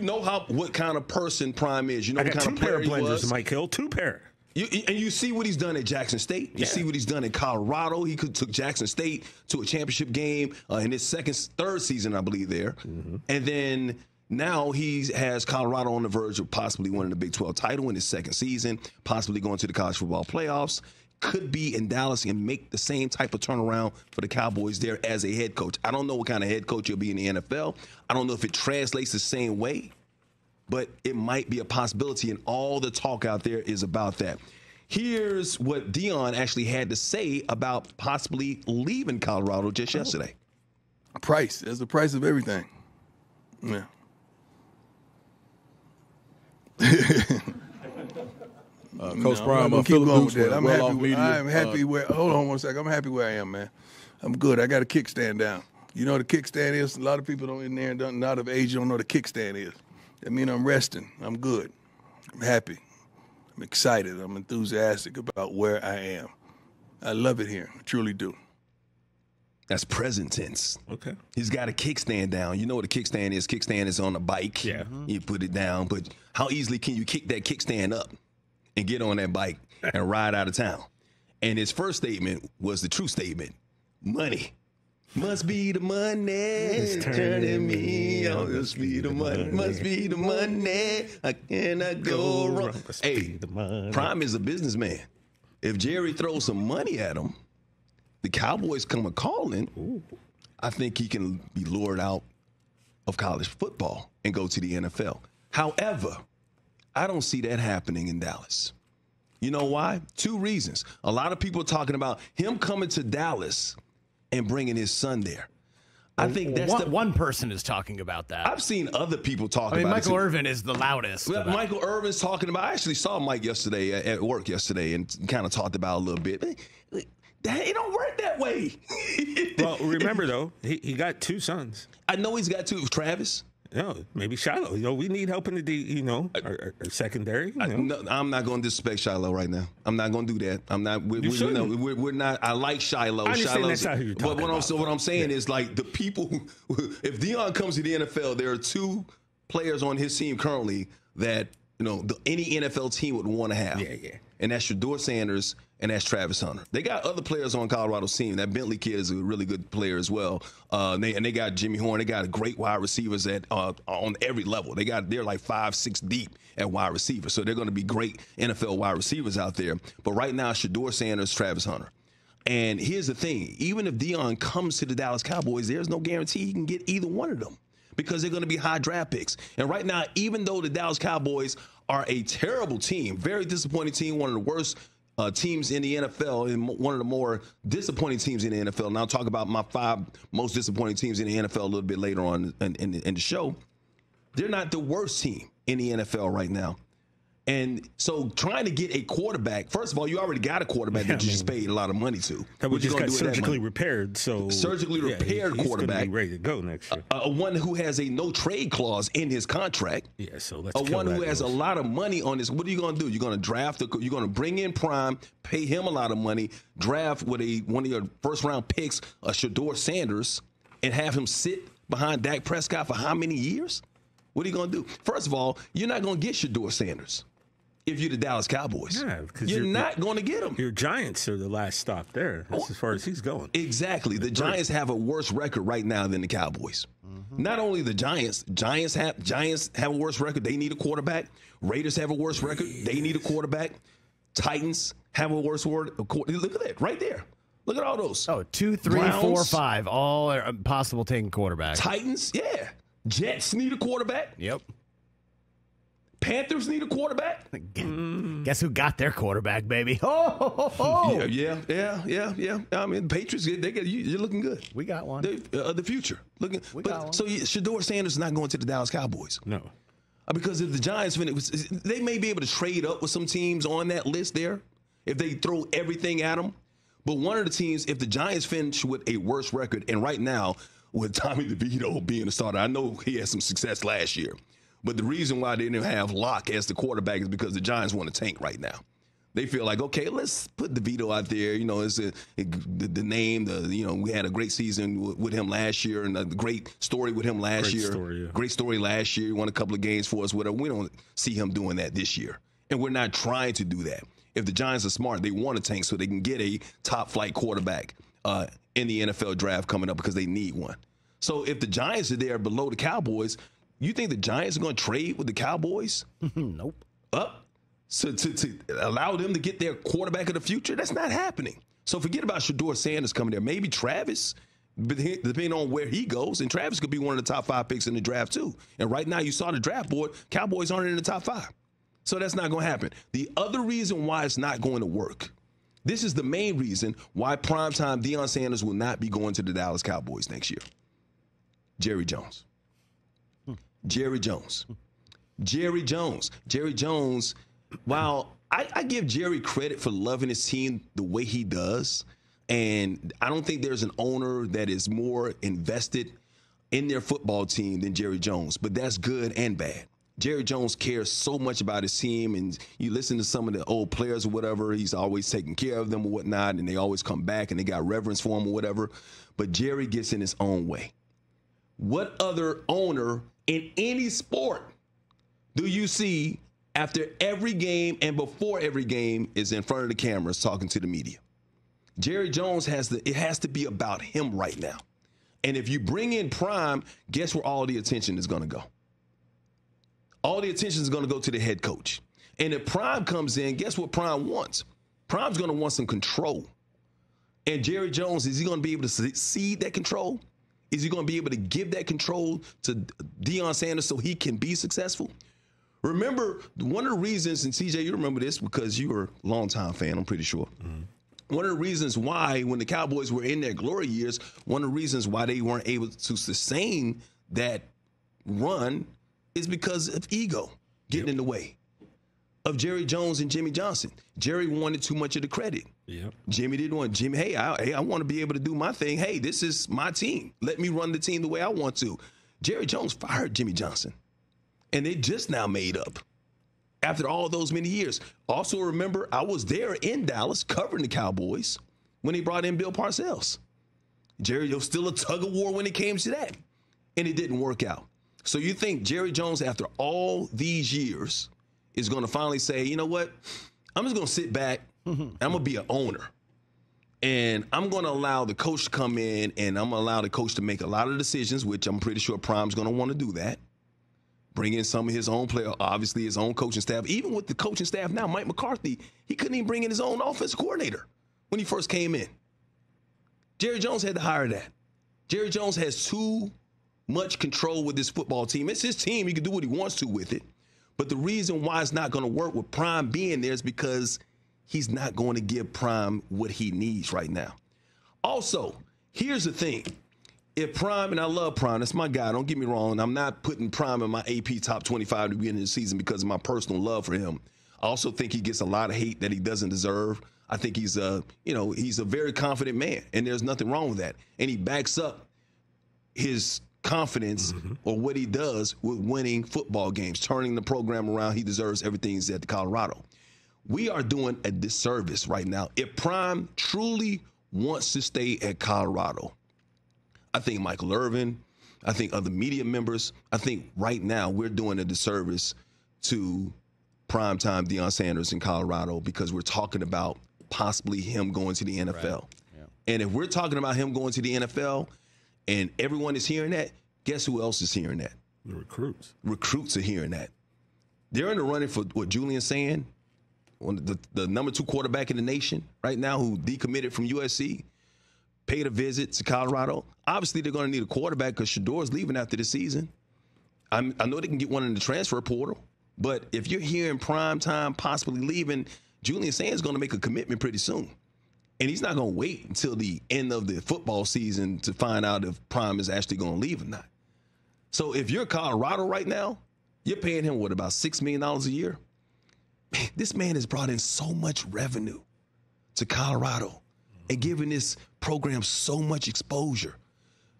know what kind of person Prime is. You know I what got kind of player he was. Mike Hill, 2 pair. You see what he's done at Jackson State. You see what he's done in Colorado. He took Jackson State to a championship game in his third season, I believe, there. Mm-hmm. And then now he has Colorado on the verge of possibly winning the Big 12 title in his second season, possibly going to the college football playoffs. Could be in Dallas and make the same type of turnaround for the Cowboys there as a head coach. I don't know what kind of head coach he'll be in the NFL. I don't know if it translates the same way. But it might be a possibility, and all the talk out there is about that. Here's what Deion actually had to say about possibly leaving Colorado just yesterday. Price. There's the price of everything. Yeah. Coach Prime, I'm keep going with that. I'm happy media. where. Hold on one second. I'm happy where I am, man. I'm good. I got a kickstand down. You know what a kickstand is? A lot of people don't in there and not of age don't know what a kickstand is. That means I'm resting. I'm good. I'm happy. I'm excited. I'm enthusiastic about where I am. I love it here. I truly do. That's present tense. Okay. He's got a kickstand down. You know what a kickstand is. Kickstand is on a bike. Yeah. You put it down. But how easily can you kick that kickstand up and get on that bike and ride out of town? And his first statement was the true statement. Money. Must be the money. It's turning me on. Must be the money. Must be the money. I cannot go wrong. Hey, Prime is a businessman. If Jerry throws some money at him, the Cowboys come a-calling, I think he can be lured out of college football and go to the NFL. However, I don't see that happening in Dallas. You know why? 2 reasons. A lot of people are talking about him coming to Dallas and bringing his son there. I think that's one person is talking about that. I've seen other people talk about it. Michael Irvin is the loudest. Well, Michael Irvin's talking about. I actually saw Mike yesterday at work yesterday and kind of talked about it a little bit. It don't work that way. Well, remember though, he got 2 sons. I know he's got 2. Travis. No, maybe Shiloh. We need help in the our secondary. No, I'm not going to disrespect Shiloh right now. I'm not going to do that. I'm not. We're not. I like Shiloh. I understand that's not who you're talking about. What I'm saying is like the people. If Deion comes to the NFL, there are 2 players on his team currently that any NFL team would want to have. Yeah. And that's Shedeur Sanders and that's Travis Hunter. They got other players on Colorado's team. That Bentley kid is a really good player as well. They got Jimmy Horn. They got great wide receivers on every level. They're like 5-6 deep at wide receiver. So they're going to be great NFL wide receivers out there. But right now, Shedeur Sanders, Travis Hunter. And here's the thing. Even if Deion comes to the Dallas Cowboys, there's no guarantee he can get either one of them because they're going to be high draft picks. And right now, even though the Dallas Cowboys are a terrible team, very disappointing team, one of the worst teams in the NFL, and one of the more disappointing teams in the NFL. And I'll talk about my 5 most disappointing teams in the NFL a little bit later on in the show. They're not the worst team in the NFL right now. And so trying to get a quarterback, first of all, you already got a quarterback that you just paid a lot of money to. That we just got surgically repaired. So surgically repaired he's quarterback. Be ready to go next year. One who has a no trade clause in his contract. Yeah, so let's one who has a lot of money on this. What are you going to do? You're going to draft. You're going to bring in Prime, pay him a lot of money, draft with one of your first round picks, Shedeur Sanders, and have him sit behind Dak Prescott for how many years? What are you going to do? First of all, you're not going to get Shedeur Sanders if you're the Dallas Cowboys. Yeah, because you're not going to get him. Your Giants are the last stop there. That's as far as he's going. Exactly. The Giants have a worse record right now than the Cowboys. Mm-hmm. Not only the Giants have a worse record. They need a quarterback. Raiders have a worse record. They need a quarterback. Titans have a worse record. Look at that right there. Look at all those. 2, 3, Browns, 4, 5. All are possible taking quarterbacks. Titans, yeah. Jets need a quarterback. Yep. Panthers need a quarterback. Guess who got their quarterback, baby? Oh. Yeah. I mean, the Patriots, you're looking good. We got one. The future. Got one. So Shedeur Sanders is not going to the Dallas Cowboys. No. Because if the Giants they may be able to trade up with some teams on that list there if they throw everything at them. But one of the teams, if the Giants finish with a worse record, and right now with Tommy DeVito being a starter, I know he had some success last year. But the reason why they didn't have Locke as the quarterback is because the Giants want to tank right now. They feel like, okay, let's put DeVito out there. You know, it's the name. We had a great season with him last year, and a great story with him last year. Great story last year. He won a couple of games for us. Whatever. We don't see him doing that this year, and we're not trying to do that. If the Giants are smart, they want a tank so they can get a top flight quarterback in the NFL draft coming up because they need one. So if the Giants are there below the Cowboys, you think the Giants are going to trade with the Cowboys? Nope. Up? So to allow them to get their quarterback of the future, that's not happening. So forget about Deion Sanders coming there. Maybe Travis, depending on where he goes, and Travis could be one of the top 5 picks in the draft too. And right now you saw the draft board, Cowboys aren't in the top 5. So that's not going to happen. The other reason why it's not going to work, this is the main reason why primetime Deion Sanders will not be going to the Dallas Cowboys next year. Jerry Jones. Jerry Jones. Jerry Jones. Jerry Jones, while I give Jerry credit for loving his team the way he does, and I don't think there's an owner that is more invested in their football team than Jerry Jones, but that's good and bad. Jerry Jones cares so much about his team, and you listen to some of the old players or whatever, he's always taking care of them or whatnot, and they always come back and they got reverence for him or whatever, but Jerry gets in his own way. What other owner in any sport do you see after every game and before every game is in front of the cameras talking to the media? Jerry Jones it has to be about him right now. And if you bring in Prime, guess where all the attention is going to go? All the attention is going to go to the head coach. And if Prime comes in, guess what Prime wants? Prime's going to want some control. And Jerry Jones, is he going to be able to cede that control? Is he going to be able to give that control to Deion Sanders so he can be successful? Remember, one of the reasons, and CJ, you remember this because you were a longtime fan, I'm pretty sure. Mm-hmm. One of the reasons why, when the Cowboys were in their glory years, one of the reasons why they weren't able to sustain that run is because of ego getting in the way of Jerry Jones and Jimmy Johnson. Jerry wanted too much of the credit. Yep. Jimmy didn't want Jimmy. Hey, I want to be able to do my thing. Hey, this is my team. Let me run the team the way I want to. Jerry Jones fired Jimmy Johnson, and they just now made up after all those many years. Also, remember, I was there in Dallas covering the Cowboys when he brought in Bill Parcells. Jerry, there was still a tug of war when it came to that, and it didn't work out. So you think Jerry Jones, after all these years, is going to finally say, you know what, I'm just going to sit back, I'm going to be an owner, and I'm going to allow the coach to come in, and I'm going to allow the coach to make a lot of decisions, which I'm pretty sure Prime's going to want to do that. Bring in some of his own player, obviously his own coaching staff. Even with the coaching staff now, Mike McCarthy, he couldn't even bring in his own offensive coordinator when he first came in. Jerry Jones had to hire that. Jerry Jones has too much control with this football team. It's his team. He can do what he wants to with it. But the reason why it's not going to work with Prime being there is because he's not going to give Prime what he needs right now. Also, here's the thing. If Prime, and I love Prime, that's my guy, don't get me wrong, I'm not putting Prime in my AP top 25 at the beginning of the season because of my personal love for him. I also think he gets a lot of hate that he doesn't deserve. I think he's he's a very confident man, and there's nothing wrong with that. And he backs up his confidence or what he does with winning football games, turning the program around. He deserves everything he's at Colorado. We are doing a disservice right now. If Prime truly wants to stay at Colorado, I think Michael Irvin, I think other media members, I think right now we're doing a disservice to primetime Deion Sanders in Colorado because we're talking about possibly him going to the NFL. Right. Yeah. And if we're talking about him going to the NFL and everyone is hearing that, guess who else is hearing that? The recruits. Recruits are hearing that. They're in the running for what Julian's saying, the number 2 quarterback in the nation right now who decommitted from USC, paid a visit to Colorado. Obviously, they're going to need a quarterback because Shador's leaving after the season. I know they can get one in the transfer portal, but if you're hearing Prime Time possibly leaving, Julian Sanders is going to make a commitment pretty soon. And he's not going to wait until the end of the football season to find out if Prime is actually going to leave or not. So if you're Colorado right now, you're paying him, what, about $6 million a year? Man, this man has brought in so much revenue to Colorado and given this program so much exposure.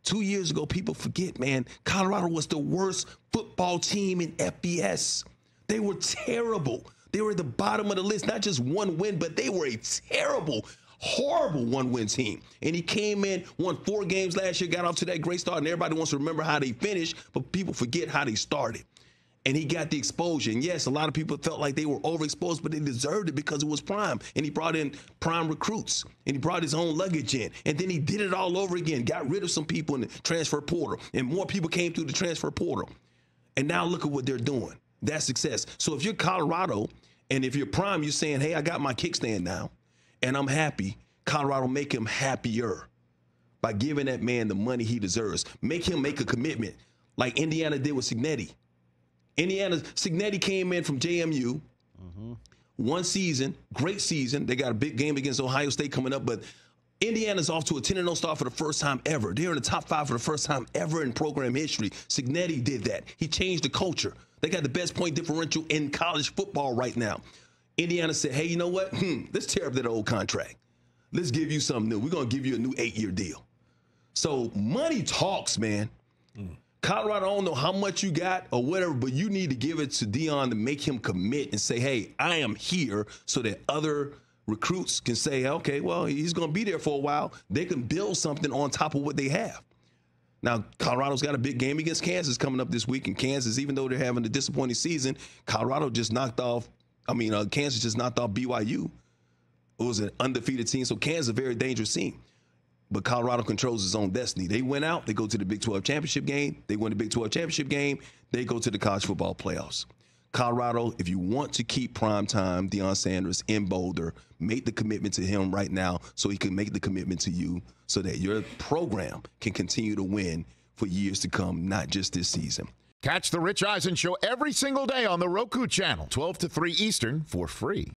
2 years ago, people forget, man, Colorado was the worst football team in FBS. They were terrible. They were at the bottom of the list, not just one win, but they were a terrible, horrible one-win team. And he came in, won 4 games last year, got off to that great start, and everybody wants to remember how they finished, but people forget how they started. And he got the exposure. And yes, a lot of people felt like they were overexposed, but they deserved it because it was Prime. And he brought in Prime recruits. And he brought his own luggage in. And then he did it all over again, got rid of some people in the transfer portal. And more people came through the transfer portal. And now look at what they're doing. That's success. So if you're Colorado, and if you're Prime, you're saying, hey, I got my kickstand now, and I'm happy. Colorado, make him happier by giving that man the money he deserves. Make him make a commitment like Indiana did with Cignetti. Cignetti came in from JMU, 1 season, great season. They got a big game against Ohio State coming up, but Indiana's off to a 10-0 start for the first time ever. They're in the top 5 for the first time ever in program history. Cignetti did that. He changed the culture. They got the best point differential in college football right now. Indiana said, hey, you know what? Let's tear up that old contract. Let's give you something new. We're going to give you a new 8-year deal. So money talks, man. Colorado, I don't know how much you got or whatever, but you need to give it to Deion to make him commit and say, hey, I am here, so that other recruits can say, okay, well, he's going to be there for a while. They can build something on top of what they have. Now, Colorado's got a big game against Kansas coming up this week, and Kansas, even though they're having a disappointing season, Kansas just knocked off BYU. It was an undefeated team, so Kansas is a very dangerous team. But Colorado controls its own destiny. They went out, they go to the Big 12 championship game. They win the Big 12 championship game. They go to the college football playoffs. Colorado, if you want to keep primetime Deion Sanders in Boulder, make the commitment to him right now so he can make the commitment to you so that your program can continue to win for years to come, not just this season. Catch the Rich Eisen Show every single day on the Roku Channel, 12 to 3 Eastern, for free.